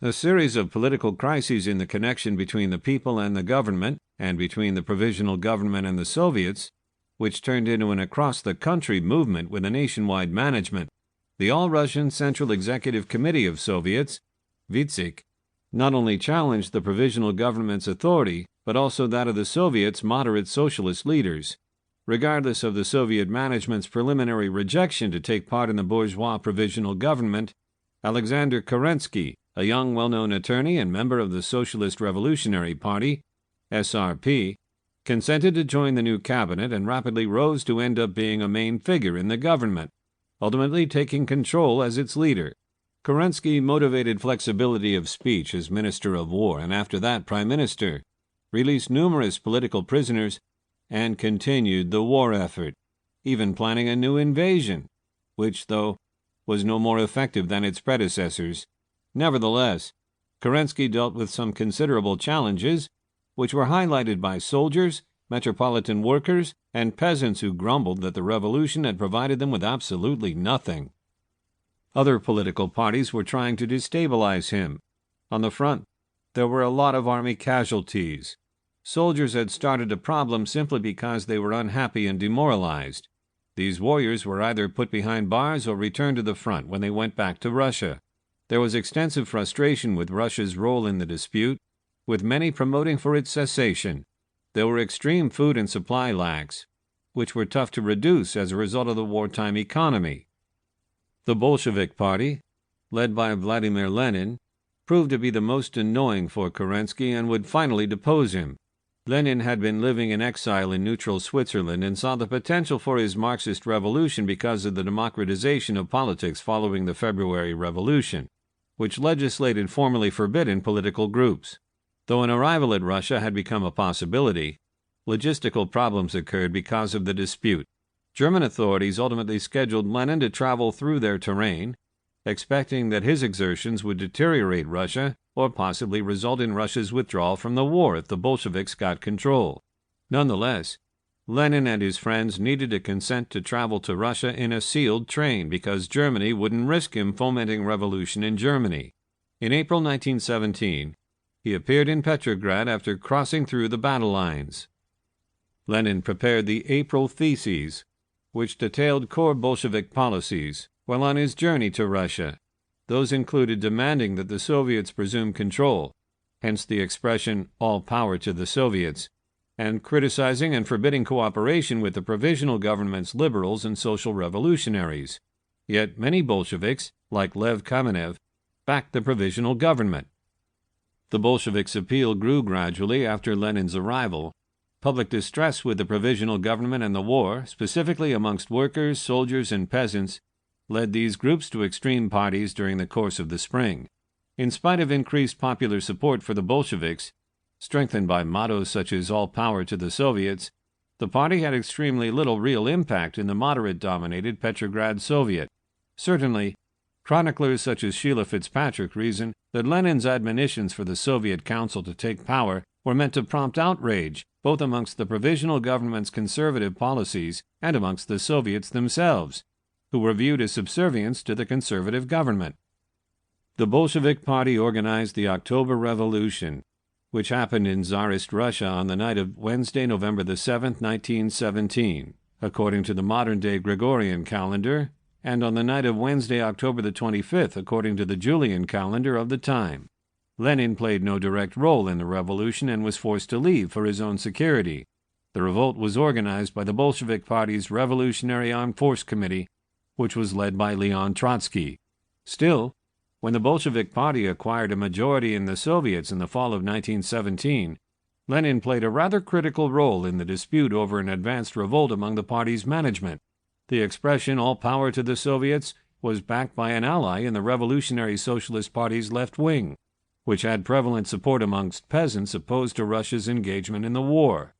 A series of political crises in the connection between the people and the government, and between the Provisional Government and the Soviets, which turned into an across-the-country movement with a nationwide management. The All-Russian Central Executive Committee of Soviets, Vitsik, not only challenged the Provisional Government's authority, but also that of the Soviets' moderate socialist leaders. Regardless of the Soviet management's preliminary rejection to take part in the bourgeois Provisional Government, Alexander Kerensky, a young well-known attorney and member of the Socialist Revolutionary Party, SRP, consented to join the new cabinet and rapidly rose to end up being a main figure in the government, ultimately taking control as its leader. Kerensky motivated flexibility of speech as Minister of War and after that Prime Minister, released numerous political prisoners, and continued the war effort, even planning a new invasion, which, though, was no more effective than its predecessors. Nevertheless, Kerensky dealt with some considerable challenges, which were highlighted by soldiers, metropolitan workers, and peasants who grumbled that the revolution had provided them with absolutely nothing. Other political parties were trying to destabilize him. On the front, there were a lot of army casualties. Soldiers had started a problem simply because they were unhappy and demoralized. These warriors were either put behind bars or returned to the front when they went back to Russia. There was extensive frustration with Russia's role in the dispute, with many promoting for its cessation. There were extreme food and supply lacks, which were tough to reduce as a result of the wartime economy. The Bolshevik Party, led by Vladimir Lenin, proved to be the most annoying for Kerensky and would finally depose him. Lenin had been living in exile in neutral Switzerland and saw the potential for his Marxist revolution because of the democratization of politics following the February Revolution, which legislated formally forbidden political groups. Though an arrival at Russia had become a possibility, logistical problems occurred because of the dispute. German authorities ultimately scheduled Lenin to travel through their terrain, expecting that his exertions would deteriorate Russia or possibly result in Russia's withdrawal from the war if the Bolsheviks got control. Nonetheless, Lenin and his friends needed to consent to travel to Russia in a sealed train because Germany wouldn't risk him fomenting revolution in Germany. In April 1917, he appeared in Petrograd after crossing through the battle lines. Lenin prepared the April Theses, which detailed core Bolshevik policies, while on his journey to Russia. Those included demanding that the Soviets presume control, hence the expression, all power to the Soviets, and criticizing and forbidding cooperation with the Provisional Government's liberals and social revolutionaries. Yet many Bolsheviks, like Lev Kamenev, backed the Provisional Government. The Bolsheviks' appeal grew gradually after Lenin's arrival. Public distress with the Provisional Government and the war, specifically amongst workers, soldiers, and peasants, led these groups to extreme parties during the course of the spring. In spite of increased popular support for the Bolsheviks, strengthened by mottos such as all power to the Soviets, the party had extremely little real impact in the moderate-dominated Petrograd Soviet. Certainly, chroniclers such as Sheila Fitzpatrick reasoned that Lenin's admonitions for the Soviet Council to take power were meant to prompt outrage, both amongst the Provisional Government's conservative policies and amongst the Soviets themselves, who were viewed as subservients to the conservative government. The Bolshevik Party organized the October Revolution, which happened in Tsarist Russia on the night of Wednesday, November the 7th, 1917, according to the modern-day Gregorian calendar, and on the night of Wednesday, October the 25th, according to the Julian calendar of the time. Lenin played no direct role in the revolution and was forced to leave for his own security. The revolt was organized by the Bolshevik Party's Revolutionary Armed Force Committee, which was led by Leon Trotsky. Still, when the Bolshevik Party acquired a majority in the Soviets in the fall of 1917, Lenin played a rather critical role in the dispute over an advanced revolt among the party's management. The expression, all power to the Soviets, was backed by an ally in the Revolutionary Socialist Party's left wing, which had prevalent support amongst peasants opposed to Russia's engagement in the war.